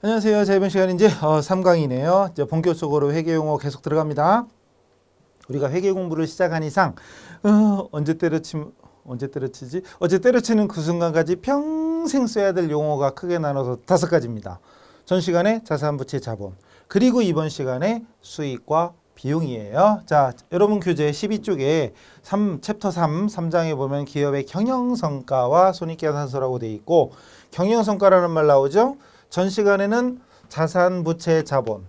안녕하세요. 자, 이번 시간은 이제 3강이네요. 이제 본격적으로 회계 용어 계속 들어갑니다. 우리가 회계 공부를 시작한 이상 언제 때려치지? 어제 때려치는 그 순간까지 평생 써야 될 용어가 크게 나눠서 5가지입니다. 전 시간에 자산부채 자본, 그리고 이번 시간에 수익과 비용이에요. 자, 여러분 교재 12쪽에 챕터 3장에 보면 기업의 경영성과와 손익계산서라고 되어 있고, 경영성과라는 말 나오죠? 전 시간에는 자산부채 자본,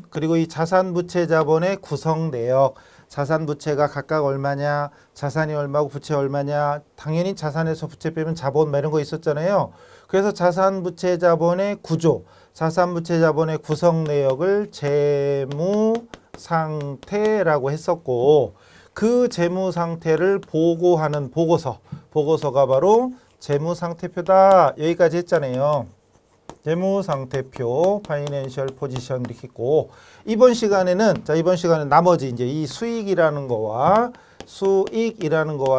그리고 이 자산부채 자본의 구성 내역, 자산부채가 각각 얼마냐, 자산이 얼마고 부채 얼마냐, 당연히 자산에서 부채 빼면 자본 이런 거 있었잖아요. 그래서 자산부채 자본의 구조, 자산부채 자본의 구성 내역을 재무상태라고 했었고, 그 재무상태를 보고하는 보고서가 바로 재무상태표다. 여기까지 했잖아요. 재무상태표, 파이낸셜 포지션 이렇게 있고, 이번 시간에는 나머지 이제 이 수익이라는 거와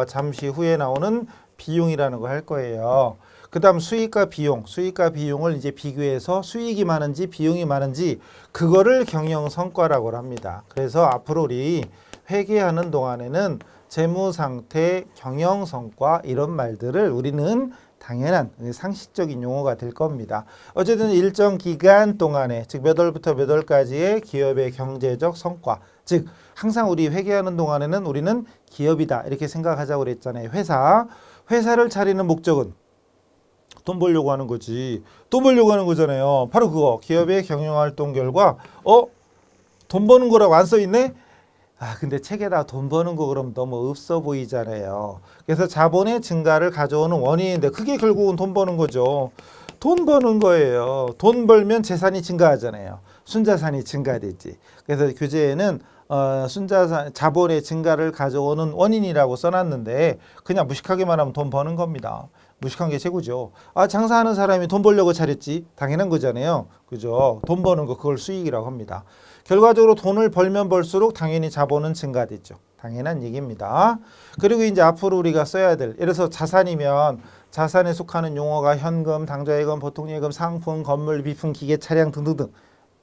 잠시 후에 나오는 비용이라는 거 할 거예요. 그 다음 수익과 비용을 이제 비교해서 수익이 많은지 비용이 많은지 그거를 경영성과라고 합니다. 그래서 앞으로 우리 회계하는 동안에는 재무상태, 경영성과 이런 말들을 우리는 당연한 상식적인 용어가 될 겁니다. 어쨌든 일정 기간 동안에, 즉 몇 월부터 몇 월까지의 기업의 경제적 성과, 즉 항상 우리 회계하는 동안에는 우리는 기업이다 이렇게 생각하자고 그랬잖아요. 회사를 차리는 목적은 돈 벌려고 하는 거지. 돈 벌려고 하는 거잖아요. 바로 그거. 기업의 경영활동 결과 돈 버는 거라고 안 써있네? 근데 책에다 돈 버는 거 그럼 너무 없어 보이잖아요. 그래서 자본의 증가를 가져오는 원인인데 그게 결국은 돈 버는 거죠. 돈 버는 거예요. 돈 벌면 재산이 증가하잖아요. 순자산이 증가되지. 그래서 교재에는 자본의 증가를 가져오는 원인이라고 써놨는데 그냥 무식하게 말하면 돈 버는 겁니다. 무식한 게 최고죠. 장사하는 사람이 돈 벌려고 차렸지. 당연한 거잖아요. 그죠? 돈 버는 거 그걸 수익이라고 합니다. 결과적으로 돈을 벌면 벌수록 당연히 자본은 증가되죠. 당연한 얘기입니다. 그리고 이제 앞으로 우리가 써야 될, 예를 들어서 자산이면 자산에 속하는 용어가 현금, 당좌예금, 보통예금, 상품, 건물, 비품, 기계, 차량 등등등,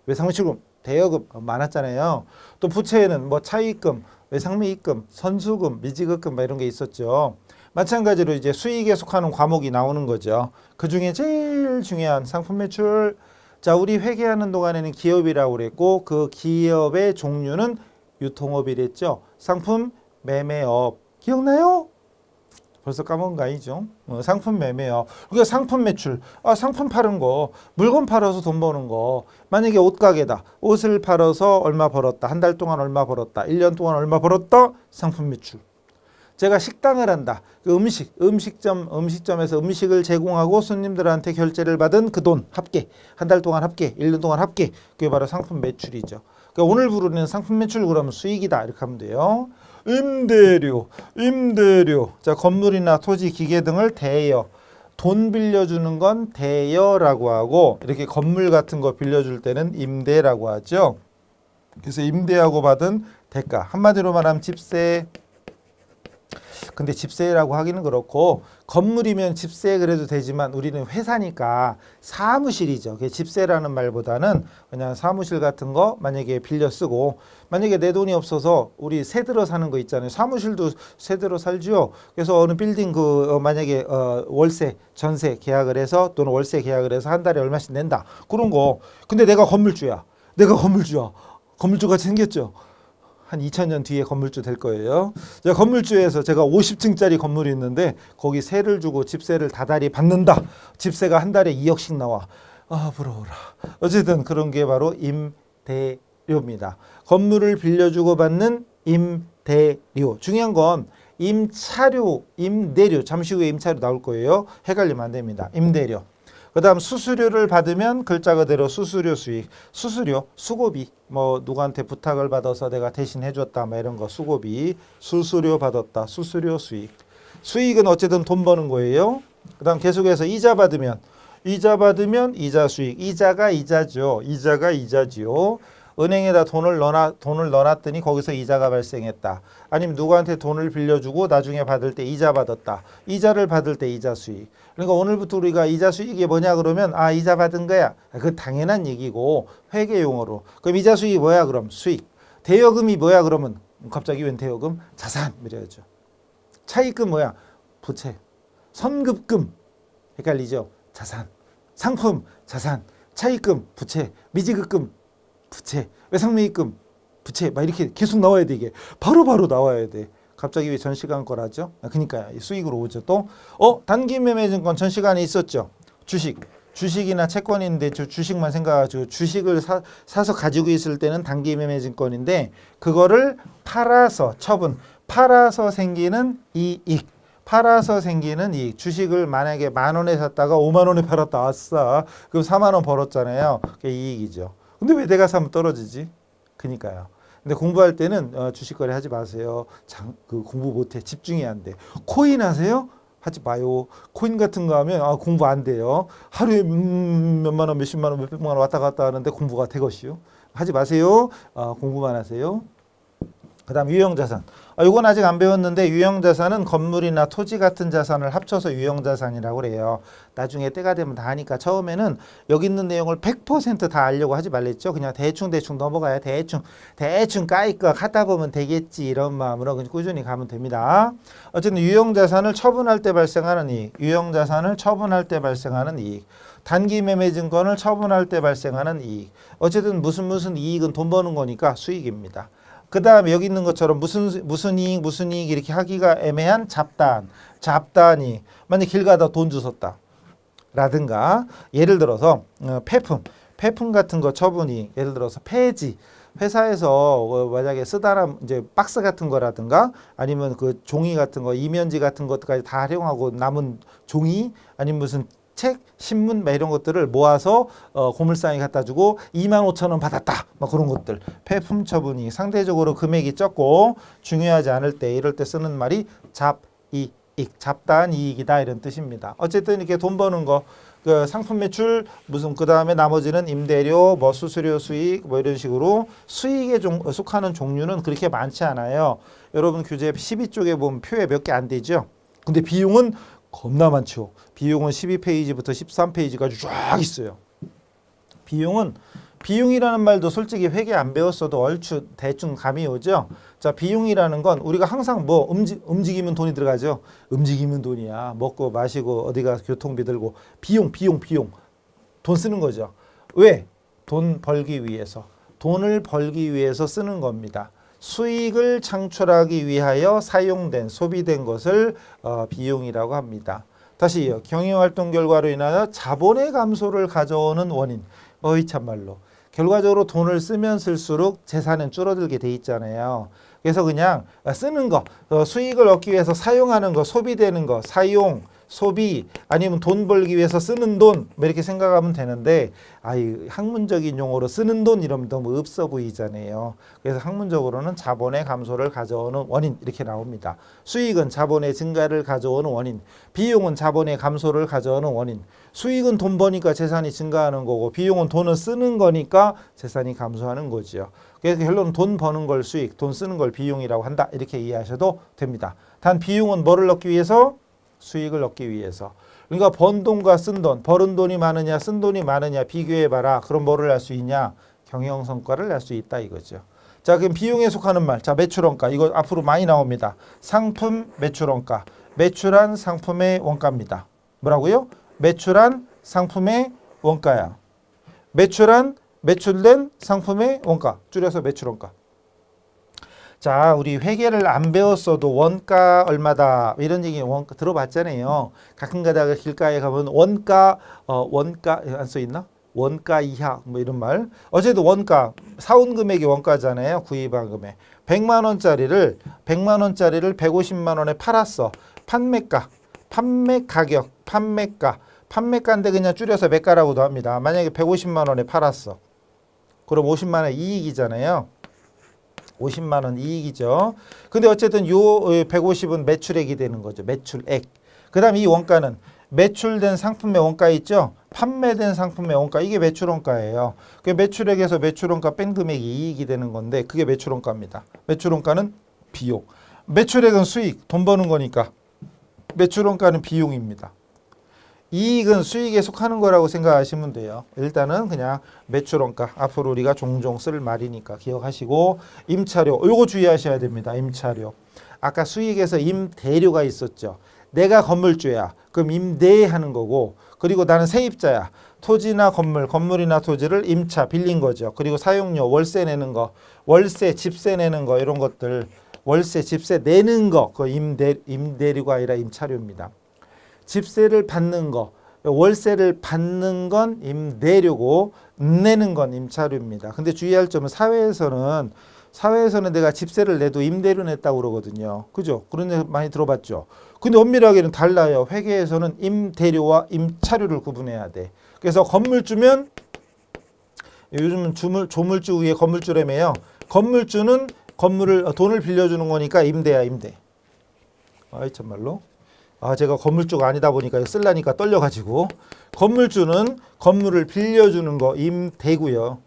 외상매출금, 대여금 많았잖아요. 또 부채에는 뭐 차입금, 외상매입금, 선수금, 미지급금 이런 게 있었죠. 마찬가지로 이제 수익에 속하는 과목이 나오는 거죠. 그 중에 제일 중요한 상품 매출. 자, 우리 회계하는 동안에는 기업이라고 그랬고, 그 기업의 종류는 유통업이랬죠. 상품 매매업. 기억나요? 벌써 까먹은 거 아니죠? 상품 매매업. 그러니까 상품 매출. 상품 파는 거. 물건 팔아서 돈 버는 거. 만약에 옷가게다. 옷을 팔아서 얼마 벌었다. 한 달 동안 얼마 벌었다. 1년 동안 얼마 벌었다. 상품 매출. 제가 식당을 한다. 그 음식점에서 음식을 제공하고 손님들한테 결제를 받은 그 돈 합계. 한 달 동안 합계, 1년 동안 합계. 그게 바로 상품 매출이죠. 그러니까 오늘 부르는 상품 매출 그러면 수익이다. 이렇게 하면 돼요. 임대료. 자, 건물이나 토지, 기계 등을 대여. 돈 빌려주는 건 대여라고 하고, 이렇게 건물 같은 거 빌려줄 때는 임대라고 하죠. 그래서 임대하고 받은 대가. 한마디로 말하면 집세. 근데 집세라고 하기는 그렇고, 건물이면 집세 그래도 되지만 우리는 회사니까 사무실이죠. 집세라는 말보다는 그냥 사무실 같은 거 만약에 빌려 쓰고, 만약에 내 돈이 없어서 우리 세 들어 사는 거 있잖아요. 사무실도 세 들어 살죠. 그래서 어느 빌딩 만약에 월세, 전세 계약을 해서 또는 월세 계약을 해서 한 달에 얼마씩 낸다. 그런 거. 근데 내가 건물주야. 건물주같이 생겼죠. 한 2000년 뒤에 건물주 될 거예요. 제가 건물주에서 제가 50층짜리 건물이 있는데 거기 세를 주고 집세를 다달이 받는다. 집세가 한 달에 2억씩 나와. 부러워라. 어쨌든 그런 게 바로 임대료입니다. 건물을 빌려주고 받는 임대료. 중요한 건 임차료, 임대료. 잠시 후에 임차료 나올 거예요. 헷갈리면 안 됩니다. 임대료. 그 다음 수수료를 받으면 글자 그대로 수수료 수익. 수수료, 수고비. 뭐 누구한테 부탁을 받아서 내가 대신 해줬다. 이런 거 수고비. 수수료 받았다. 수수료 수익. 수익은 어쨌든 돈 버는 거예요. 그 다음 계속해서 이자 받으면 이자 수익. 이자가 이자지요. 은행에다 돈을 넣어놨더니 거기서 이자가 발생했다. 아니면 누구한테 돈을 빌려주고 나중에 받을 때 이자 받았다. 이자를 받을 때 이자 수익. 그러니까 오늘부터 우리가 이자 수익이 뭐냐 그러면 아 이자 받은 거야. 그 당연한 얘기고 회계 용어로. 그럼 이자 수익이 뭐야 그럼 수익. 대여금이 뭐야 그러면 갑자기 웬 대여금? 자산 이래야죠. 차입금 뭐야? 부채. 선급금 헷갈리죠? 자산. 상품 자산. 차입금 부채. 미지급금 부채. 외상매입금 부채. 막 이렇게 계속 나와야 돼 이게. 바로바로 나와야 돼. 갑자기 왜 전시간 거라죠? 그러니까 수익으로 오죠. 또 단기 매매증권 전시간에 있었죠. 주식이나 채권인데 주식만 생각하고 주식을 사서 가지고 있을 때는 단기 매매증권인데 그거를 팔아서 처분, 팔아서 생기는 이익. 팔아서 생기는 이익. 주식을 만약에 10,000원에 샀다가 50,000원에 팔았다. 아싸. 그럼 40,000원 벌었잖아요. 그게 이익이죠. 근데 왜 내가 사면 떨어지지? 그니까요. 근데 공부할 때는 주식거래 하지 마세요. 공부 못해. 집중이 안 돼. 코인 하세요? 하지 마요. 코인 같은 거 하면 공부 안 돼요. 하루에 몇만 원, 몇십만 원, 몇백만 원 왔다 갔다 하는데 공부가 되것이요. 하지 마세요. 공부만 하세요. 그 다음 유형자산. 이건 아직 안 배웠는데 유형자산은 건물이나 토지 같은 자산을 합쳐서 유형자산이라고 그래요. 나중에 때가 되면 다 하니까 처음에는 여기 있는 내용을 100% 다 알려고 하지 말랬죠. 그냥 대충 넘어가야 대충 까이까 하다 보면 되겠지 이런 마음으로 그냥 꾸준히 가면 됩니다. 어쨌든 유형자산을 처분할 때 발생하는 이익. 유형자산을 처분할 때 발생하는 이익. 단기 매매 증권을 처분할 때 발생하는 이익. 어쨌든 무슨 이익은 돈 버는 거니까 수익입니다. 그 다음에 여기 있는 것처럼 무슨 이익 이렇게 하기가 애매한 잡단이 만약 길 가다 돈 주웠다 라든가 예를 들어서 폐품 같은 거 처분이 예를 들어서 폐지 회사에서 만약에 쓰다람 이제 박스 같은 거라든가 아니면 그 종이 같은 거 이면지 같은 것까지 다 활용하고 남은 종이 아니면 무슨 책, 신문 이런 것들을 모아서 고물상에 갖다 주고 25,000원 받았다. 막 그런 것들. 폐품 처분이 상대적으로 금액이 적고 중요하지 않을 때 이럴 때 쓰는 말이 잡다한 이익이다 이런 뜻입니다. 어쨌든 이렇게 돈 버는 거 그 상품 매출 그 다음에 나머지는 임대료, 수수료 수익 이런 식으로 수익에 속하는 종류는 그렇게 많지 않아요. 여러분 교재 12쪽에 보면 표에 몇 개 안 되죠. 근데 비용은 겁나 많죠. 비용은 12페이지부터 13페이지까지 쫙 있어요. 비용이라는 말도 솔직히 회계 안 배웠어도 얼추 대충 감이 오죠. 자, 비용이라는 건 우리가 항상 움직이면 돈이 들어가죠. 움직이면 돈이야. 먹고 마시고 어디가 교통비 들고 비용. 돈 쓰는 거죠. 왜? 돈을 벌기 위해서 쓰는 겁니다. 수익을 창출하기 위하여 사용된 소비된 것을 비용이라고 합니다. 다시요. 경영활동 결과로 인하여 자본의 감소를 가져오는 원인. 참말로. 결과적으로 돈을 쓰면 쓸수록 재산은 줄어들게 돼 있잖아요. 그래서 그냥 쓰는 거, 수익을 얻기 위해서 사용하는 거, 소비되는 거, 사용, 소비 아니면 돈 벌기 위해서 쓰는 돈 이렇게 생각하면 되는데 학문적인 용어로 쓰는 돈 이러면 너무 없어 보이잖아요. 그래서 학문적으로는 자본의 감소를 가져오는 원인 이렇게 나옵니다. 수익은 자본의 증가를 가져오는 원인, 비용은 자본의 감소를 가져오는 원인. 수익은 돈 버니까 재산이 증가하는 거고 비용은 돈을 쓰는 거니까 재산이 감소하는 거죠. 그래서 결론은 돈 버는 걸 수익, 돈 쓰는 걸 비용이라고 한다 이렇게 이해하셔도 됩니다. 단 비용은 뭐를 얻기 위해서? 수익을 얻기 위해서. 그러니까 번 돈과 쓴 돈, 벌은 돈이 많으냐 쓴 돈이 많으냐 비교해봐라. 그럼 뭐를 할 수 있냐? 경영성과를 낼 수 있다 이거죠. 자, 그럼 비용에 속하는 말. 자, 매출원가. 이거 앞으로 많이 나옵니다. 상품 매출원가. 매출한 상품의 원가입니다. 뭐라고요? 매출한 상품의 원가야. 매출된 상품의 원가. 줄여서 매출원가. 자, 우리 회계를 안 배웠어도 원가 얼마다 이런 얘기 원가 들어봤잖아요. 가끔 가다가 길가에 가면 원가 안 써 있나? 원가 이하 이런 말. 어제도 원가 사온 금액이 원가잖아요. 구입한 금액. 100만 원짜리를 150만 원에 팔았어. 판매가인데 그냥 줄여서 매가라고도 합니다. 만약에 150만 원에 팔았어. 그럼 50만 원 이익이잖아요. 50만 원 이익이죠. 근데 어쨌든 요 150은 매출액이 되는 거죠. 매출액. 그 다음 이 원가는 매출된 상품의 원가 있죠? 판매된 상품의 원가, 이게 매출원가예요. 그 매출액에서 매출원가 뺀 금액이 이익이 되는 건데 그게 매출원가입니다. 매출원가는 비용. 매출액은 수익, 돈 버는 거니까. 매출원가는 비용입니다. 이익은 수익에 속하는 거라고 생각하시면 돼요. 일단은 그냥 매출원가, 앞으로 우리가 종종 쓸 말이니까 기억하시고, 임차료, 요거 주의하셔야 됩니다. 임차료. 아까 수익에서 임대료가 있었죠. 내가 건물주야. 그럼 임대하는 거고, 그리고 나는 세입자야. 토지나 건물이나 토지를 임차, 빌린 거죠. 그리고 사용료, 월세 내는 거, 월세, 집세 내는 거, 이런 것들, 월세, 집세 내는 거, 그 임대료가 아니라 임차료입니다. 집세를 받는 거, 월세를 받는 건 임대료고 내는 건 임차료입니다. 근데 주의할 점은 사회에서는 내가 집세를 내도 임대료 냈다고 그러거든요. 그죠? 그런 데 많이 들어봤죠. 근데 엄밀하게는 달라요. 회계에서는 임대료와 임차료를 구분해야 돼. 그래서 건물주면, 요즘은 조물주 위에 건물주라며요. 건물주는 돈을 빌려주는 거니까 임대야, 임대. 아이 참말로. 제가 건물주가 아니다 보니까 쓰려니까 떨려가지고, 건물주는 건물을 빌려주는 거 임대고요.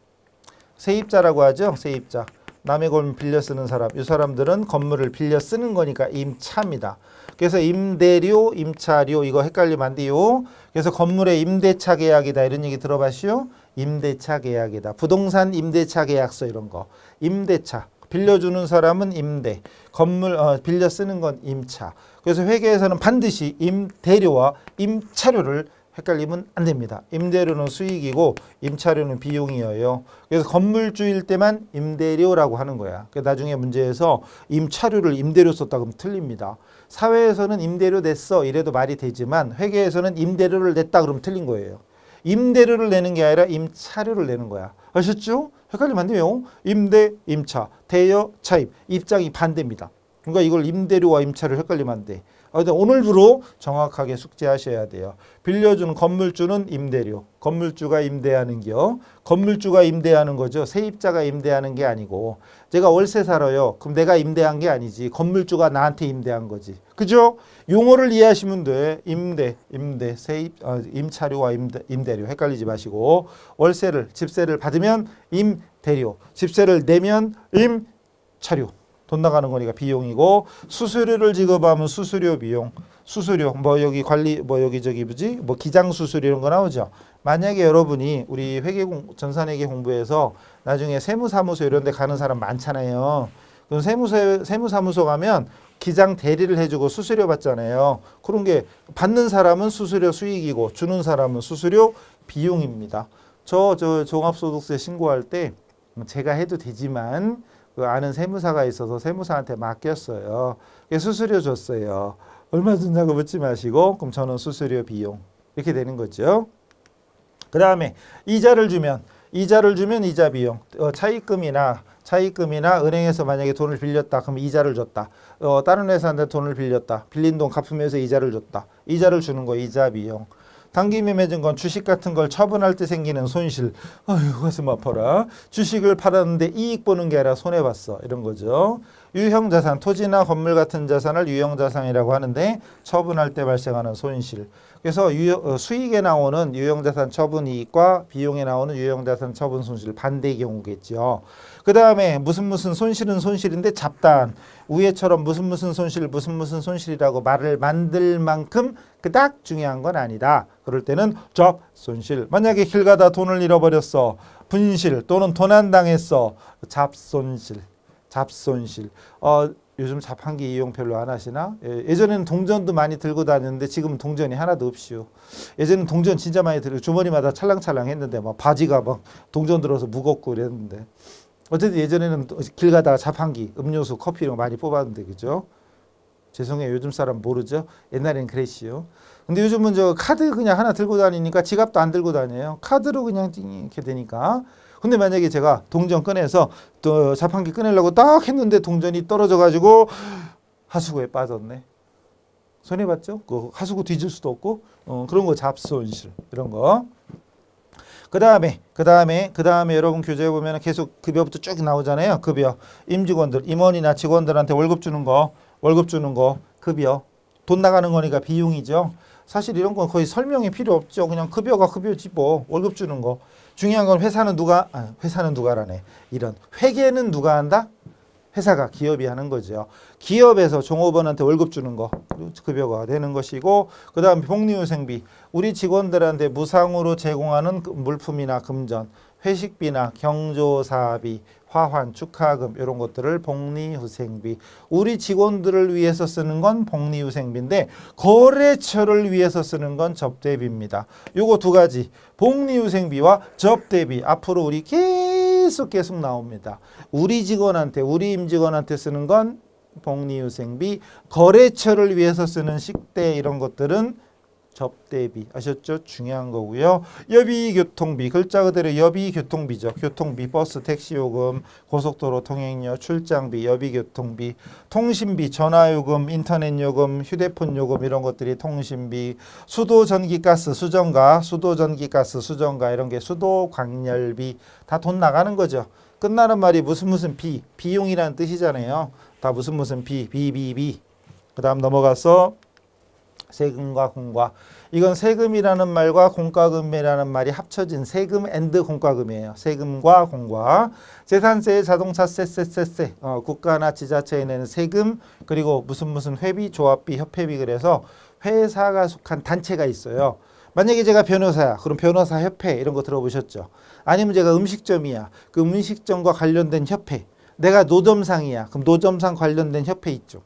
세입자라고 하죠. 세입자. 남의 건물 빌려 쓰는 사람. 이 사람들은 건물을 빌려 쓰는 거니까 임차입니다. 그래서 임대료, 임차료 이거 헷갈리면 안 돼요. 그래서 건물의 임대차 계약이다 이런 얘기 들어봤시요? 임대차 계약이다. 부동산 임대차 계약서 이런 거. 임대차. 빌려주는 사람은 임대, 건물 빌려 쓰는 건 임차. 그래서 회계에서는 반드시 임대료와 임차료를 헷갈리면 안 됩니다. 임대료는 수익이고 임차료는 비용이에요. 그래서 건물주일 때만 임대료라고 하는 거야. 나중에 문제에서 임차료를 임대료 썼다 그러면 틀립니다. 사회에서는 임대료 냈어 이래도 말이 되지만 회계에서는 임대료를 냈다 그러면 틀린 거예요. 임대료를 내는 게 아니라 임차료를 내는 거야. 아셨죠? 헷갈리면 안 돼요. 임대, 임차, 대여, 차입. 입장이 반대입니다. 그러니까 이걸 임대료와 임차를 헷갈리면 안 돼. 오늘부로 정확하게 숙지하셔야 돼요. 빌려주는 건물주는 임대료. 건물주가 임대하는 겨. 건물주가 임대하는 거죠. 세입자가 임대하는 게 아니고. 제가 월세 살아요. 그럼 내가 임대한 게 아니지. 건물주가 나한테 임대한 거지. 그죠? 용어를 이해하시면 돼. 임대, 세입, 임차료와 임대료 헷갈리지 마시고, 월세를, 집세를 받으면 임대료, 집세를 내면 임차료. 돈 나가는 거니까 비용이고, 수수료를 지급하면 수수료 비용, 수수료 여기 관리 여기 저기 기장 수수료 이런 거 나오죠. 만약에 여러분이 우리 전산회계 공부에서 나중에 세무사무소 이런 데 가는 사람 많잖아요. 그럼 세무사무소 가면 기장 대리를 해주고 수수료 받잖아요. 그런 게 받는 사람은 수수료 수익이고 주는 사람은 수수료 비용입니다. 저 종합소득세 신고할 때 제가 해도 되지만 그 아는 세무사가 있어서 세무사한테 맡겼어요. 수수료 줬어요. 얼마 준다고 묻지 마시고 그럼 저는 수수료 비용 이렇게 되는 거죠. 그 다음에 이자를 주면 이자 비용, 차입금이나 은행에서 만약에 돈을 빌렸다 그럼 이자를 줬다. 다른 회사한테 돈을 빌렸다. 빌린 돈 갚으면서 이자를 줬다. 이자를 주는 거 이자 비용. 당김에 맺은 건 주식 같은 걸 처분할 때 생기는 손실. 아유 가슴 아파라. 주식을 팔았는데 이익 보는 게 아니라 손해봤어. 이런 거죠. 유형자산, 토지나 건물 같은 자산을 유형자산이라고 하는데 처분할 때 발생하는 손실. 그래서 수익에 나오는 유형자산 처분 이익과 비용에 나오는 유형자산 처분 손실 반대의 경우겠죠. 그 다음에 무슨 손실은 손실인데 잡다한 위에처럼 무슨 손실이라고 말을 만들 만큼 그닥 중요한 건 아니다. 그럴 때는 잡손실. 만약에 길 가다 돈을 잃어버렸어. 분실 또는 도난당했어. 잡손실. 요즘 자판기 이용 별로 안 하시나? 예전에는 동전도 많이 들고 다녔는데 지금은 동전이 하나도 없이요. 예전에는 동전 진짜 많이 들고 주머니마다 찰랑찰랑 했는데 막 바지가 막 동전 들어서 무겁고 그랬는데 어쨌든 예전에는 길 가다가 자판기, 음료수, 커피 이런 거 많이 뽑았는데 그죠? 죄송해요. 요즘 사람 모르죠? 옛날에는 그랬시요. 근데 요즘은 저 카드 그냥 하나 들고 다니니까 지갑도 안 들고 다녀요. 카드로 그냥 이렇게 되니까. 근데 만약에 제가 동전 꺼내서 또 자판기 꺼내려고 딱 했는데 동전이 떨어져 가지고 하수구에 빠졌네. 손해봤죠? 그 하수구 뒤질 수도 없고 그런 거 잡손실 이런 거. 그 다음에 여러분 교재에 보면 계속 급여부터 쭉 나오잖아요. 급여. 임직원들, 임원이나 직원들한테 월급 주는 거, 급여. 돈 나가는 거니까 비용이죠. 사실 이런 건 거의 설명이 필요 없죠. 그냥 급여가 급여지 뭐. 월급 주는 거. 중요한 건 회사는 누가라네. 이런 회계는 누가 한다? 회사가, 기업이 하는 거죠. 기업에서 종업원한테 월급 주는 거 급여가 되는 것이고, 그 다음 복리후생비, 우리 직원들한테 무상으로 제공하는 물품이나 금전, 회식비나 경조사비, 화환, 축하금 이런 것들을 복리후생비. 우리 직원들을 위해서 쓰는 건 복리후생비인데 거래처를 위해서 쓰는 건 접대비입니다. 요거 두 가지, 복리후생비와 접대비, 앞으로 우리 계속 나옵니다. 우리 직원한테, 우리 임직원한테 쓰는 건 복리후생비, 거래처를 위해서 쓰는 식대 이런 것들은 접대비. 아셨죠? 중요한 거고요. 여비교통비, 글자 그대로 여비교통비죠. 교통비, 버스, 택시 요금, 고속도로 통행료, 출장비, 여비교통비, 통신비, 전화요금, 인터넷 요금, 휴대폰 요금 이런 것들이 통신비, 수도, 전기, 가스, 수정가, 수도, 전기, 가스, 수정가 이런 게 수도, 광열비 다 돈 나가는 거죠. 끝나는 말이 무슨 비용이라는 뜻이잖아요. 다 무슨 비. 그 다음 넘어가서 세금과 공과. 이건 세금이라는 말과 공과금이라는 말이 합쳐진 세금 앤드 공과금이에요. 세금과 공과. 재산세, 자동차세, 국가나 지자체에 내는 세금, 그리고 무슨 회비, 조합비, 협회비. 그래서 회사가 속한 단체가 있어요. 만약에 제가 변호사야. 그럼 변호사 협회 이런 거 들어보셨죠? 아니면 제가 음식점이야. 그 음식점과 관련된 협회. 내가 노점상이야. 그럼 노점상 관련된 협회 있죠.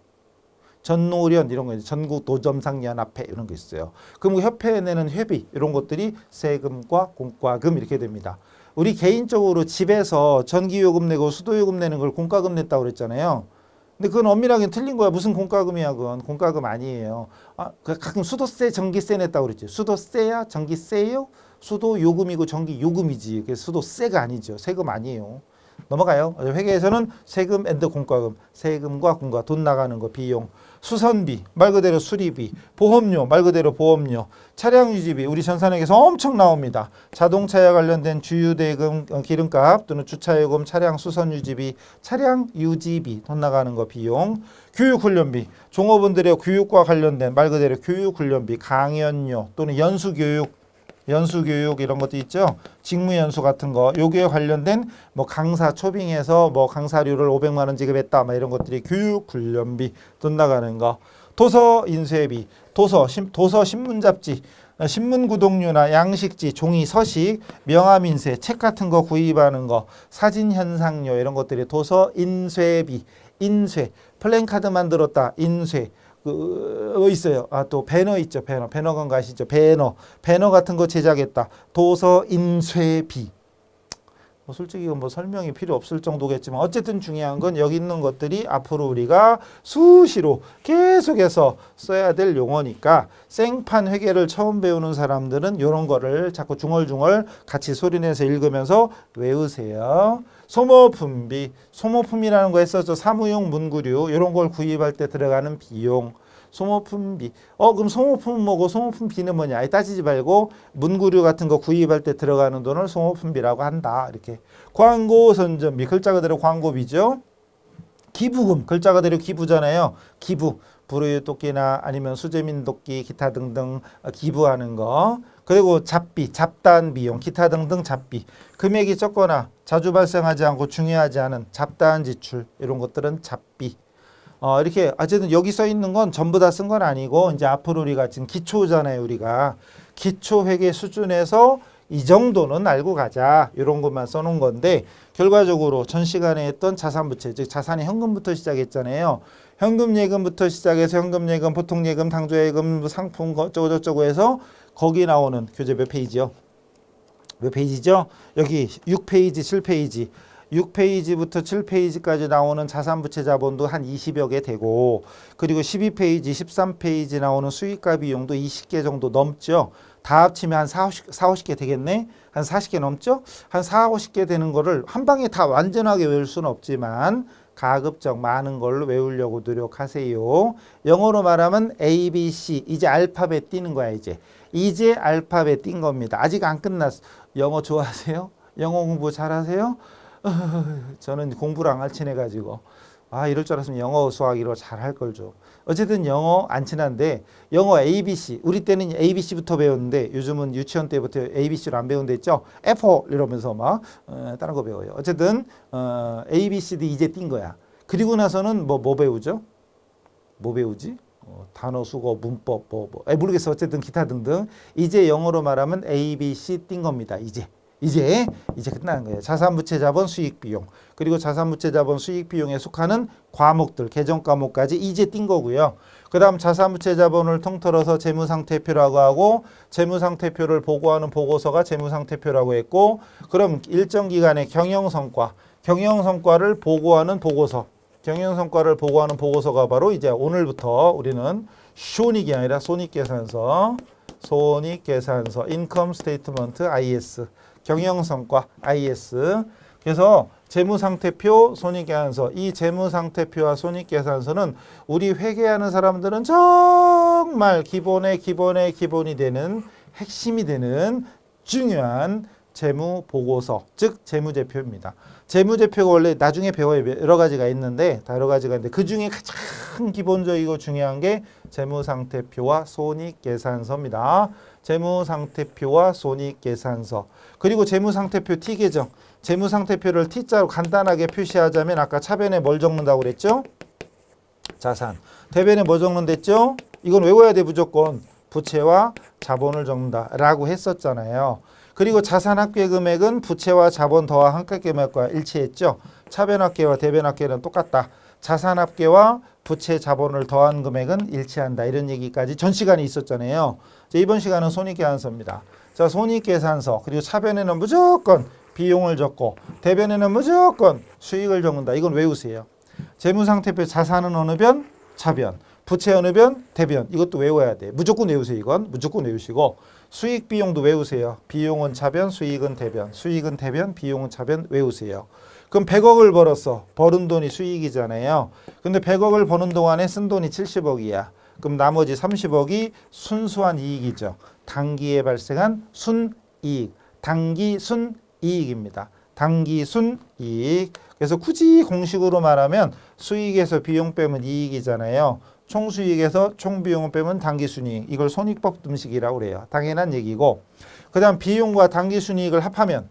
전노련 이런 거 있어요. 전국 노점상 연합회 이런 거 있어요. 그럼 그 협회에 내는 회비 이런 것들이 세금과 공과금 이렇게 됩니다. 우리 개인적으로 집에서 전기요금 내고 수도요금 내는 걸 공과금 냈다고 그랬잖아요. 근데 그건 엄밀하게 틀린 거야. 무슨 공과금이야 그건. 공과금 아니에요. 가끔 수도세, 전기세 냈다고 그랬죠. 수도세야? 전기세요? 수도요금이고 전기요금이지. 그게 수도세가 아니죠. 세금 아니에요. 넘어가요. 회계에서는 세금 앤드 공과금, 세금과 공과, 돈 나가는 거, 비용. 수선비, 말 그대로 수리비. 보험료, 말 그대로 보험료. 차량 유지비, 우리 전산회계에서 엄청 나옵니다. 자동차에 관련된 주유대금, 기름값 또는 주차요금, 차량 수선 유지비, 차량 유지비, 돈 나가는 거 비용. 교육훈련비, 종업원들의 교육과 관련된 말 그대로 교육훈련비, 강연료 또는 연수교육 이런 것도 있죠. 직무연수 같은 거, 요기에 관련된 뭐 강사 초빙해서 뭐 강사료를 500만 원 지급했다, 막 이런 것들이 교육 훈련비 돈 나가는 거. 도서 인쇄비, 도서 신문 잡지, 신문 구독료나 양식지, 종이, 서식, 명함 인쇄, 책 같은 거 구입하는 거, 사진 현상료 이런 것들이 도서 인쇄비, 인쇄, 플랜카드 만들었다, 인쇄. 있어요. 또 배너 있죠. 배너 건 가시죠. 배너 같은 거 제작했다. 도서 인쇄비. 솔직히 이건 설명이 필요 없을 정도겠지만 어쨌든 중요한 건 여기 있는 것들이 앞으로 우리가 수시로 계속해서 써야 될 용어니까 생판 회계를 처음 배우는 사람들은 이런 거를 자꾸 중얼중얼 같이 소리내서 읽으면서 외우세요. 소모품비, 소모품이라는 거 했었죠. 사무용 문구류 이런 걸 구입할 때 들어가는 비용. 소모품비. 그럼 소모품은 뭐고 소모품비는 뭐냐? 따지지 말고 문구류 같은 거 구입할 때 들어가는 돈을 소모품비라고 한다. 이렇게. 광고 선전비, 글자 그대로 광고비죠. 기부금, 글자 그대로 기부잖아요. 기부. 불우유 토끼나 아니면 수재민 토끼, 기타 등등 기부하는 거. 그리고 잡비, 잡다한 비용, 기타 등등 잡비. 금액이 적거나 자주 발생하지 않고 중요하지 않은 잡다한 지출 이런 것들은 잡비. 이렇게 어쨌든 여기 써 있는 건 전부 다 쓴 건 아니고 이제 앞으로 우리가 지금 기초잖아요. 우리가 기초 회계 수준에서 이 정도는 알고 가자 이런 것만 써놓은 건데 결과적으로 전 시간에 했던 자산부채, 즉 자산의 현금부터 시작했잖아요. 현금 예금부터 시작해서 현금 예금, 보통 예금, 당조 예금, 상품 저쩌고 해서 거기 나오는 교재 몇 페이지요? 몇 페이지죠? 여기 6페이지, 7페이지. 6페이지부터 7페이지까지 나오는 자산부채 자본도 한 20여 개 되고 그리고 12페이지, 13페이지 나오는 수익과 비용도 20개 정도 넘죠. 다 합치면 한 50개 되겠네. 한 40개 넘죠. 한 50개 되는 거를 한 방에 다 완전하게 외울 수는 없지만 가급적 많은 걸로 외우려고 노력하세요. 영어로 말하면 A, B, C. 이제 알파벳 띄는 거야. 이제 알파벳 띈 겁니다. 아직 안 끝났어. 영어 좋아하세요? 영어 공부 잘하세요? 저는 공부를 안 할 친해가지고 아, 이럴 줄 알았으면 영어 수학 이런 거 잘 할 걸 좀. 어쨌든 영어 안 친한데 영어 ABC 우리 때는 ABC부터 배웠는데 요즘은 유치원 때부터 ABC를 안 배운다 했죠. F4 이러면서 막 다른 거 배워요. 어쨌든 ABC도 이제 띈 거야. 그리고 나서는 뭐 배우죠? 뭐 배우지? 단어 수거 문법 모르겠어. 어쨌든 기타 등등 이제 영어로 말하면 ABC 띈 겁니다. 이제 끝나는 거예요. 자산부채 자본 수익 비용 그리고 자산부채 자본 수익 비용에 속하는 과목들 계정 과목까지 이제 띈 거고요. 그 다음 자산부채 자본을 통틀어서 재무상태표라고 하고 재무상태표를 보고하는 보고서가 재무상태표라고 했고 그럼 일정 기간의 경영성과를 보고하는 보고서 경영성과를 보고하는 보고서가 바로 이제 오늘부터 우리는 손익이 아니라 손익계산서 인컴 스테이트먼트 IS 경영성과 IS 그래서 재무상태표 손익계산서 이 재무상태표와 손익계산서는 우리 회계하는 사람들은 정말 기본이 되는 핵심이 되는 중요한 재무보고서 즉 재무제표입니다. 재무제표가 원래 나중에 배워야 여러 가지가 있는데 그 중에 가장 기본적이고 중요한 게 재무상태표와 손익계산서입니다. 재무상태표와 손익계산서 그리고 재무상태표 T계정 재무상태표를 T자로 간단하게 표시하자면 아까 차변에 뭘 적는다고 그랬죠? 자산 대변에 뭐 적는댔죠? 이건 외워야 돼 무조건 부채와 자본을 적는다 라고 했었잖아요. 그리고 자산합계 금액은 부채와 자본 더한 한가 금액과 일치했죠. 차변합계와 대변합계는 똑같다. 자산합계와 부채 자본을 더한 금액은 일치한다. 이런 얘기까지 전 시간에 있었잖아요. 자, 이번 시간은 손익계산서입니다. 자, 손익계산서 그리고 차변에는 무조건 비용을 적고 대변에는 무조건 수익을 적는다. 이건 외우세요. 재무상태표 자산은 어느 변? 차변. 부채 어느 변? 대변. 이것도 외워야 돼. 무조건 외우세요. 이건 무조건 외우시고 수익 비용도 외우세요. 비용은 차변, 수익은 대변. 수익은 대변, 비용은 차변 외우세요. 그럼 100억을 벌었어. 벌은 돈이 수익이잖아요. 근데 100억을 버는 동안에 쓴 돈이 70억이야. 그럼 나머지 30억이 순수한 이익이죠. 단기에 발생한 순이익. 단기 순이익입니다. 단기 순이익. 그래서 굳이 공식으로 말하면 수익에서 비용 빼면 이익이잖아요. 총수익에서 총비용을 빼면 단기순이익. 이걸 손익법 등식이라고 그래요. 당연한 얘기고 그 다음 비용과 단기순이익을 합하면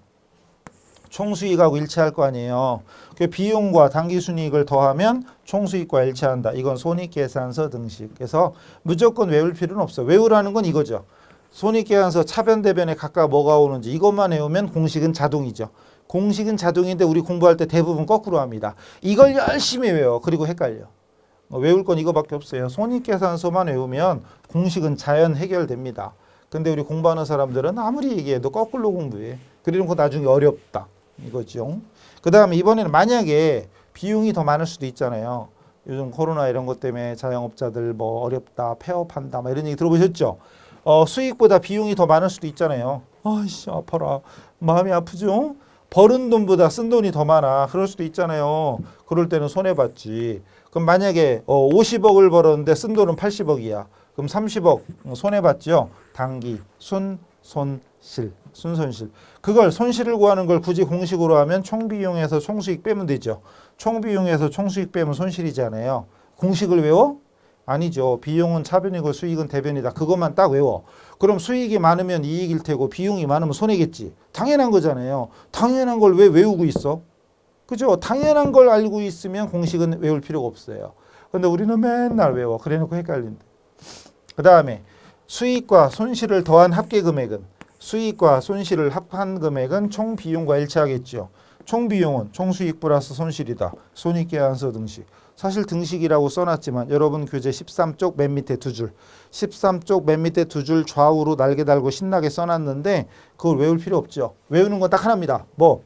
총수익하고 일치할 거 아니에요. 그 비용과 단기순이익을 더하면 총수익과 일치한다. 이건 손익계산서 등식. 그래서 무조건 외울 필요는 없어. 외우라는 건 이거죠. 손익계산서 차변 대변에 각각 뭐가 오는지 이것만 외우면 공식은 자동이죠. 공식은 자동인데 우리 공부할 때 대부분 거꾸로 합니다. 이걸 열심히 외워. 그리고 헷갈려. 외울 건 이거밖에 없어요. 손익계산서만 외우면 공식은 자연 해결됩니다. 근데 우리 공부하는 사람들은 아무리 얘기해도 거꾸로 공부해. 그러는 거 나중에 어렵다. 이거죠. 그 다음에 이번에는 만약에 비용이 더 많을 수도 있잖아요. 요즘 코로나 이런 것 때문에 자영업자들 뭐 어렵다, 폐업한다, 막 이런 얘기 들어보셨죠? 수익보다 비용이 더 많을 수도 있잖아요. 아이씨, 아파라. 마음이 아프죠? 버는 돈보다 쓴 돈이 더 많아. 그럴 수도 있잖아요. 그럴 때는 손해봤지. 그럼 만약에 50억을 벌었는데 쓴 돈은 80억이야. 그럼 30억 손해봤죠. 단기 순손실. 그걸 손실을 구하는 걸 굳이 공식으로 하면 총비용에서 총수익 빼면 되죠. 총비용에서 총수익 빼면 손실이잖아요. 공식을 외워? 아니죠. 비용은 차변이고 수익은 대변이다. 그것만 딱 외워. 그럼 수익이 많으면 이익일 테고 비용이 많으면 손해겠지. 당연한 거잖아요. 당연한 걸 왜 외우고 있어? 그죠? 당연한 걸 알고 있으면 공식은 외울 필요가 없어요. 근데 우리는 맨날 외워. 그래놓고 헷갈린다. 그 다음에 수익과 손실을 더한 합계 금액은 수익과 손실을 합한 금액은 총 비용과 일치하겠죠. 총 비용은 총수익 플러스 손실이다. 손익계산서 등식. 사실 등식이라고 써놨지만 여러분 교재 13쪽 맨 밑에 두 줄 13쪽 맨 밑에 두 줄 좌우로 날개 달고 신나게 써놨는데 그걸 외울 필요 없죠. 외우는 건 딱 하나입니다. 뭐?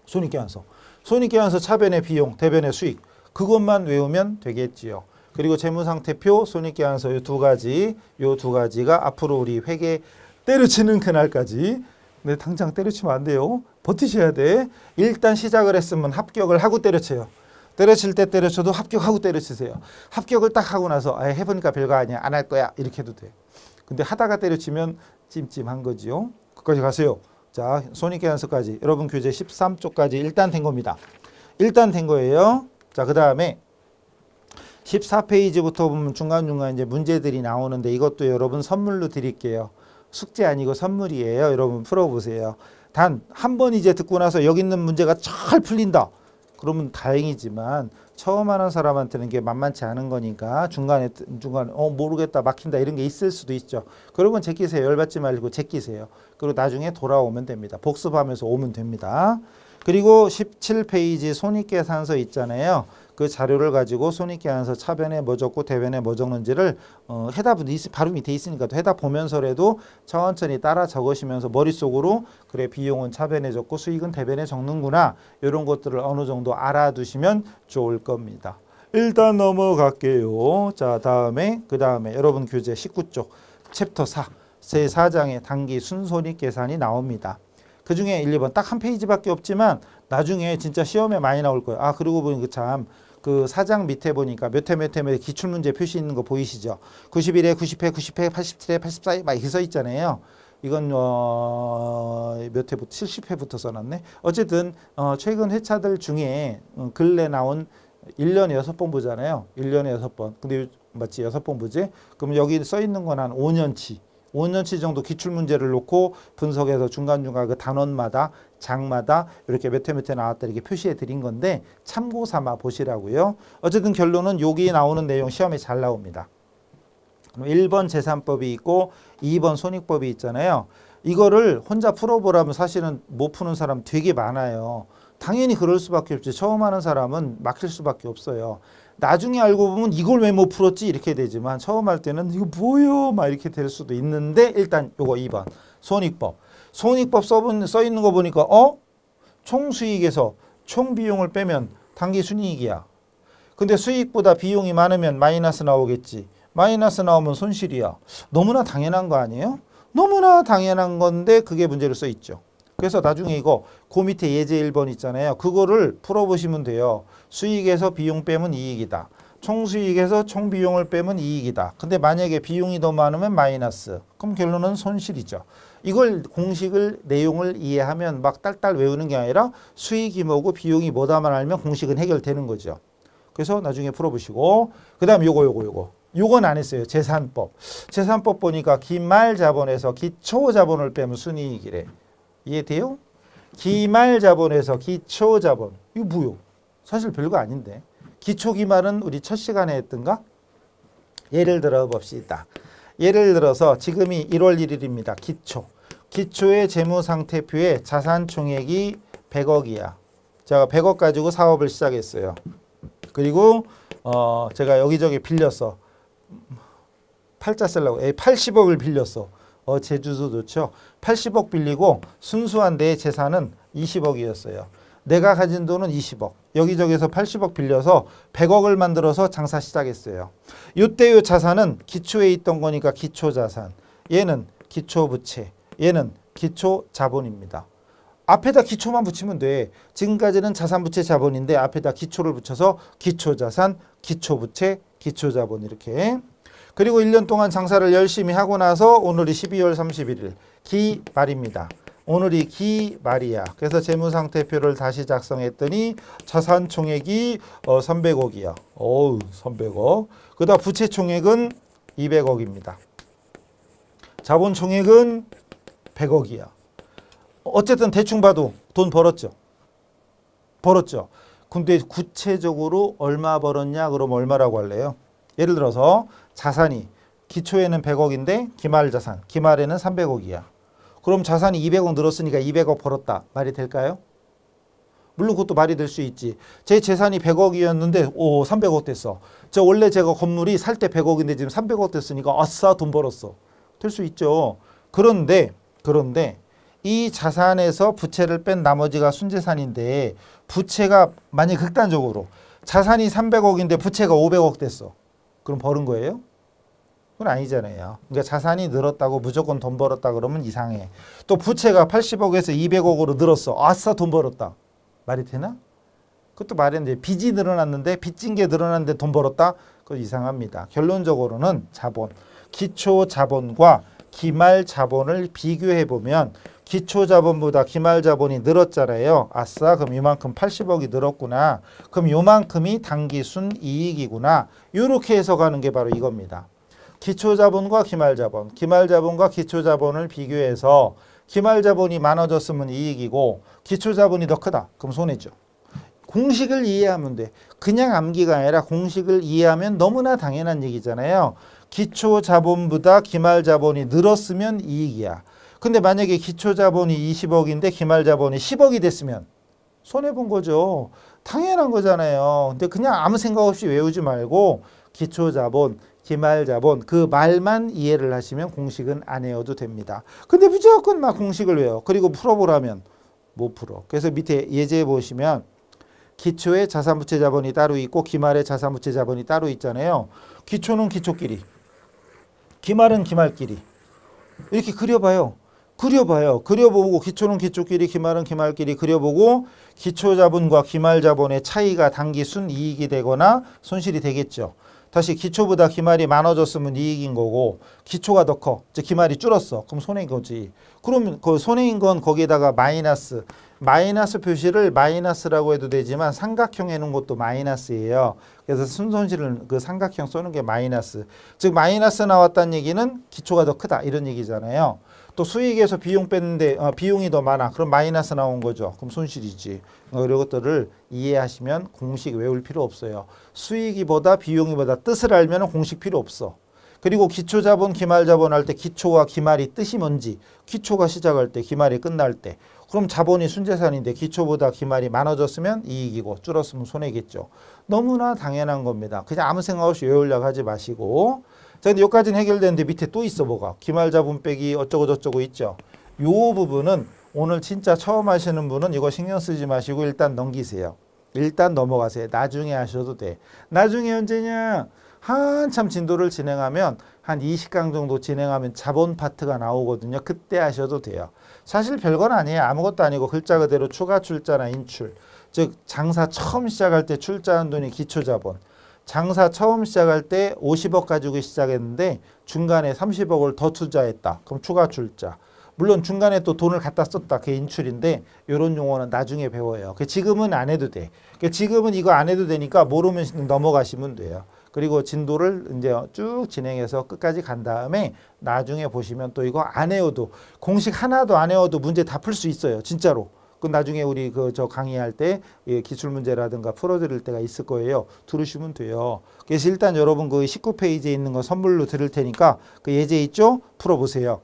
손익계산서. 손익계산서 차변의 비용, 대변의 수익. 그것만 외우면 되겠지요. 그리고 재무상태표, 손익계산서 이 두 가지가 앞으로 우리 회계 때려치는 그날까지. 근데 당장 때려치면 안 돼요. 버티셔야 돼. 일단 시작을 했으면 합격을 하고 때려쳐요. 때려칠 때 때려쳐도 합격하고 때려치세요. 합격을 딱 하고 나서 해보니까 별거 아니야. 안 할 거야. 이렇게 해도 돼. 근데 하다가 때려치면 찜찜한 거지요. 끝까지 가세요. 자, 손익계산서까지 여러분 교재 13쪽까지 일단 된 겁니다. 일단 된 거예요. 자, 그 다음에 14페이지부터 보면 중간중간 이제 문제들이 나오는데 이것도 여러분 선물로 드릴게요. 숙제 아니고 선물이에요. 여러분 풀어보세요. 단 한 번 이제 듣고 나서 여기 있는 문제가 잘 풀린다. 그러면 다행이지만 처음 하는 사람한테는 이게 만만치 않은 거니까 중간에 모르겠다 막힌다 이런 게 있을 수도 있죠. 그러면 제끼세요. 열받지 말고 제끼세요. 그리고 나중에 돌아오면 됩니다. 복습하면서 오면 됩니다. 그리고 17페이지 손익계산서 있잖아요. 그 자료를 가지고 손익계산서 차변에 뭐 적고 대변에 뭐 적는지를 해답은 바로 밑에 있으니까 또 해답 보면서라도 천천히 따라 적으시면서 머릿속으로 그래 비용은 차변에 적고 수익은 대변에 적는구나 이런 것들을 어느 정도 알아두시면 좋을 겁니다. 일단 넘어갈게요. 자, 그 다음에 여러분 교재 19쪽 챕터 4 제4장의 단기 순손익 계산이 나옵니다. 그 중에 1, 2번 딱 한 페이지밖에 없지만 나중에 진짜 시험에 많이 나올 거예요. 아, 그러고 보니까 참 그 4장 밑에 보니까 몇 회 기출문제 표시 있는 거 보이시죠? 91회, 90회, 90회, 87회, 84회 막 이렇게 써 있잖아요. 이건 몇 회부터 70회부터 써놨네. 어쨌든 최근 회차들 중에 근래 나온 1년에 6번 보잖아요. 1년에 6번. 근데 맞지? 6번 보지? 그럼 여기 써 있는 건 한 5년치 정도 기출문제를 놓고 분석해서 중간중간 그 단원마다 장마다 이렇게 몇 회 나왔다 이렇게 표시해 드린 건데 참고 삼아 보시라고요. 어쨌든 결론은 여기 나오는 내용 시험에 잘 나옵니다. 1번 재산법이 있고 2번 손익법이 있잖아요. 이거를 혼자 풀어보라면 사실은 못 푸는 사람 되게 많아요. 당연히 그럴 수밖에 없지. 처음 하는 사람은 막힐 수밖에 없어요. 나중에 알고 보면 이걸 왜 못 풀었지 이렇게 되지만 처음 할 때는 이거 뭐요 막 이렇게 될 수도 있는데 일단 요거 2번 손익법 써 있는 거 보니까 총수익에서 총비용을 빼면 단기 순이익이야. 근데 수익보다 비용이 많으면 마이너스 나오겠지. 마이너스 나오면 손실이야. 너무나 당연한 거 아니에요? 너무나 당연한 건데 그게 문제로 써 있죠. 그래서 나중에 이거 그 밑에 예제 1번 있잖아요. 그거를 풀어보시면 돼요. 수익에서 비용 빼면 이익이다. 총수익에서 총비용을 빼면 이익이다. 근데 만약에 비용이 더 많으면 마이너스. 그럼 결론은 손실이죠. 이걸 공식을 내용을 이해하면 막 딸딸 외우는 게 아니라 수익이 뭐고 비용이 뭐다만 알면 공식은 해결되는 거죠. 그래서 나중에 풀어보시고 그 다음 요건 안 했어요. 재산법 보니까 기말자본에서 기초자본을 빼면 순이익이래. 이해돼요? 기말자본에서 기초자본. 이거 뭐요? 사실 별거 아닌데. 기초기말은 우리 첫 시간에 했던가? 예를 들어 봅시다. 예를 들어서 지금이 1월 1일입니다. 기초의 재무상태표에 자산총액이 100억이야. 제가 100억 가지고 사업을 시작했어요. 그리고 제가 여기저기 빌렸어. 팔자 쓰려고 80억을 빌렸어. 제주도 좋죠. 80억 빌리고 순수한 내 재산은 20억이었어요. 내가 가진 돈은 20억. 여기저기서 80억 빌려서 100억을 만들어서 장사 시작했어요. 이때 요 자산은 기초에 있던 거니까 기초자산. 얘는 기초부채. 얘는 기초자본입니다. 앞에다 기초만 붙이면 돼. 지금까지는 자산부채 자본인데 앞에다 기초를 붙여서 기초자산, 기초부채, 기초자본 이렇게. 그리고 1년 동안 장사를 열심히 하고 나서 오늘이 12월 31일 기말입니다. 오늘이 기말이야. 그래서 재무상태표를 다시 작성했더니 자산 총액이 300억이야. 어우 300억. 그 다음 부채 총액은 200억입니다. 자본 총액은 100억이야. 어쨌든 대충 봐도 돈 벌었죠. 근데 구체적으로 얼마 벌었냐 그러면 얼마라고 할래요? 예를 들어서 자산이 기초에는 100억인데 기말 자산, 기말에는 300억이야. 그럼 자산이 200억 늘었으니까 200억 벌었다. 말이 될까요? 물론 그것도 말이 될 수 있지. 제 재산이 100억이었는데 300억 됐어. 원래 제가 건물이 살 때 100억인데 지금 300억 됐으니까 아싸 돈 벌었어. 될 수 있죠. 그런데 이 자산에서 부채를 뺀 나머지가 순재산인데 부채가 만약 극단적으로 자산이 300억인데 부채가 500억 됐어. 그럼 벌은 거예요? 그건 아니잖아요. 그러니까 자산이 늘었다고 무조건 돈 벌었다 그러면 이상해. 또 부채가 80억에서 200억으로 늘었어. 아싸 돈 벌었다. 말이 되나? 그것도 말이 안 돼. 빚이 늘어났는데 빚진 게 늘어났는데 돈 벌었다? 그건 이상합니다. 결론적으로는 자본, 기초 자본과 기말 자본을 비교해 보면 기초자본보다 기말자본이 늘었잖아요. 아싸, 그럼 이만큼 80억이 늘었구나. 그럼 요만큼이 당기순이익이구나. 이렇게 해석하는 게 바로 이겁니다. 기초자본과 기말자본, 기말자본과 기초자본을 비교해서 기말자본이 많아졌으면 이익이고 기초자본이 더 크다. 그럼 손해죠. 공식을 이해하면 돼. 그냥 암기가 아니라 공식을 이해하면 너무나 당연한 얘기잖아요. 기초자본보다 기말자본이 늘었으면 이익이야. 근데 만약에 기초자본이 20억인데 기말자본이 10억이 됐으면 손해본 거죠. 당연한 거잖아요. 근데 그냥 아무 생각 없이 외우지 말고 기초자본, 기말자본 그 말만 이해를 하시면 공식은 안 외워도 됩니다. 근데 무조건 막 공식을 외워. 그리고 풀어보라면 못 풀어. 그래서 밑에 예제에 보시면 기초에 자산부채 자본이 따로 있고 기말에 자산부채 자본이 따로 있잖아요. 기초는 기초끼리, 기말은 기말끼리 이렇게 그려봐요. 그려보고 기초는 기초끼리, 기말은 기말끼리 그려보고 기초자본과 기말자본의 차이가 당기순이익이 되거나 손실이 되겠죠. 다시 기초보다 기말이 많아졌으면 이익인 거고 기초가 더 커. 이제 기말이 줄었어. 그럼 손해인 거지. 그러면 그 손해인 건 거기에다가 마이너스 표시를 마이너스라고 해도 되지만 삼각형 해놓은 것도 마이너스예요. 그래서 순손실을 그 삼각형 쏘는 게 마이너스. 즉 마이너스 나왔다는 얘기는 기초가 더 크다 이런 얘기잖아요. 또 수익에서 비용 뺐는데 비용이 더 많아. 그럼 마이너스 나온 거죠. 그럼 손실이지. 이런 것들을 이해하시면 공식 외울 필요 없어요. 수익이보다 비용이보다 뜻을 알면 공식 필요 없어. 그리고 기초자본, 기말자본 할 때 기초와 기말이 뜻이 뭔지 기초가 시작할 때 기말이 끝날 때 그럼 자본이 순재산인데 기초보다 기말이 많아졌으면 이익이고 줄었으면 손해겠죠. 너무나 당연한 겁니다. 그냥 아무 생각 없이 외우려고 하지 마시고 자, 근데 여기까지는 해결되는데 밑에 또 있어 뭐가 기말자본 빼기 어쩌고 저쩌고 있죠. 요 부분은 오늘 진짜 처음 하시는 분은 이거 신경 쓰지 마시고 일단 넘기세요. 일단 넘어가세요. 나중에 하셔도 돼. 나중에 언제냐? 한참 진도를 진행하면 한 20강 정도 진행하면 자본 파트가 나오거든요. 그때 하셔도 돼요. 사실 별건 아니에요. 아무것도 아니고 글자 그대로 추가 출자나 인출. 즉 장사 처음 시작할 때 출자한 돈이 기초자본. 장사 처음 시작할 때 50억 가지고 시작했는데 중간에 30억을 더 투자했다. 그럼 추가 출자. 물론 중간에 또 돈을 갖다 썼다. 그게 인출인데 이런 용어는 나중에 배워요. 지금은 안 해도 돼. 지금은 이거 안 해도 되니까 모르면 넘어가시면 돼요. 그리고 진도를 이제 쭉 진행해서 끝까지 간 다음에 나중에 보시면 또 이거 안 외워도 공식 하나도 안 외워도 문제 다 풀 수 있어요. 진짜로. 그 나중에 우리 저 강의할 때 기출 문제라든가 풀어드릴 때가 있을 거예요. 들으시면 돼요. 그래서 일단 여러분 그 19페이지에 있는 거 선물로 드릴 테니까 그 예제 있죠? 풀어보세요.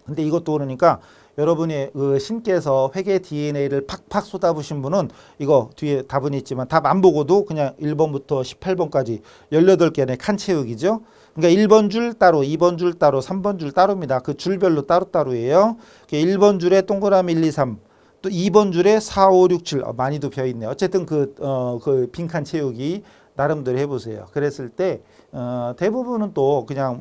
근데 이것도 그러니까 여러분이 그 신께서 회계 DNA를 팍팍 쏟아부신 분은 이거 뒤에 답은 있지만 답 안 보고도 그냥 1번부터 18번까지 18개의 칸 채우기죠. 그러니까 1번 줄 따로, 2번 줄 따로, 3번 줄 따로입니다. 그 줄별로 따로따로예요. 1번 줄에 동그라미 1, 2, 3. 또 2번 줄에 4, 5, 6, 7 많이도 비어있네요. 어쨌든 그 빈칸 채우기 나름대로 해보세요. 그랬을 때 대부분은 또 그냥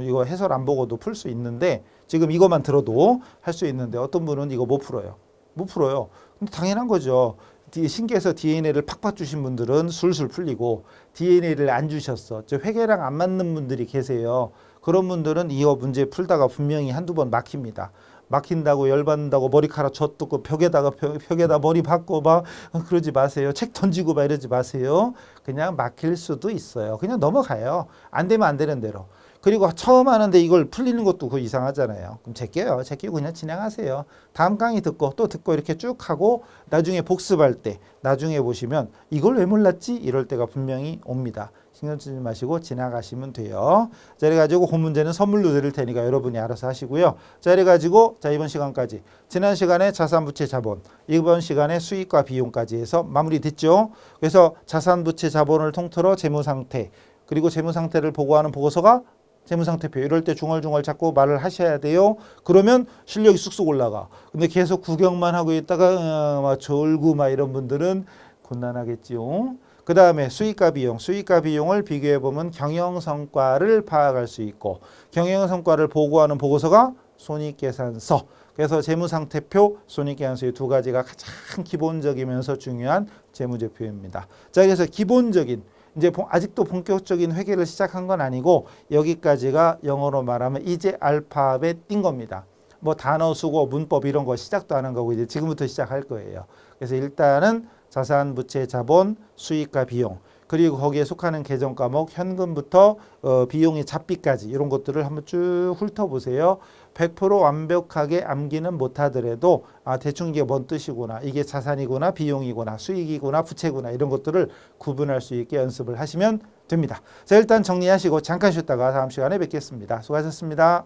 이거 해설 안 보고도 풀 수 있는데 지금 이것만 들어도 할 수 있는데 어떤 분은 이거 못 풀어요. 못 풀어요. 근데 당연한 거죠. 신께서 DNA를 팍팍 주신 분들은 술술 풀리고 DNA를 안 주셨어. 회계랑 안 맞는 분들이 계세요. 그런 분들은 이 문제 풀다가 분명히 한두 번 막힙니다. 막힌다고 열받는다고 머리카락 젖뜯고 벽에다 머리 박고 막 그러지 마세요. 책 던지고 막 이러지 마세요. 그냥 막힐 수도 있어요. 그냥 넘어가요. 안 되면 안 되는 대로. 그리고 처음 하는데 이걸 풀리는 것도 그 이상하잖아요. 그럼 제껴요. 제끼고 그냥 진행하세요. 다음 강의 듣고 또 듣고 이렇게 쭉 하고 나중에 복습할 때 나중에 보시면 이걸 왜 몰랐지? 이럴 때가 분명히 옵니다. 신경 쓰지 마시고 지나가시면 돼요. 자, 이래가지고 그 문제는 선물로 드릴 테니까 여러분이 알아서 하시고요. 자, 이래가지고 자 이번 시간까지 지난 시간에 자산부채 자본 이번 시간에 수익과 비용까지 해서 마무리 됐죠. 그래서 자산부채 자본을 통틀어 재무상태 그리고 재무상태를 보고하는 보고서가 재무상태표 이럴 때 중얼중얼 자꾸 말을 하셔야 돼요. 그러면 실력이 쑥쑥 올라가. 근데 계속 구경만 하고 있다가 막 졸고 막 이런 분들은 곤란하겠지요. 그 다음에 수익과 비용을 비교해보면 경영성과를 파악할 수 있고 경영성과를 보고하는 보고서가 손익계산서. 그래서 재무상태표, 손익계산서 이 두 가지가 가장 기본적이면서 중요한 재무제표입니다. 자, 그래서 기본적인 이제 아직도 본격적인 회계를 시작한 건 아니고 여기까지가 영어로 말하면 이제 알파벳 띈 겁니다. 뭐 단어 수고, 문법 이런 거 시작도 안 한 거고 이제 지금부터 시작할 거예요. 그래서 일단은 자산, 부채, 자본, 수익과 비용 그리고 거기에 속하는 계정 과목 현금부터 비용의 잡비까지 이런 것들을 한번 쭉 훑어보세요. 100% 완벽하게 암기는 못하더라도 대충 이게 뭔 뜻이구나, 이게 자산이구나, 비용이구나, 수익이구나, 부채구나 이런 것들을 구분할 수 있게 연습을 하시면 됩니다. 자, 일단 정리하시고 잠깐 쉬었다가 다음 시간에 뵙겠습니다. 수고하셨습니다.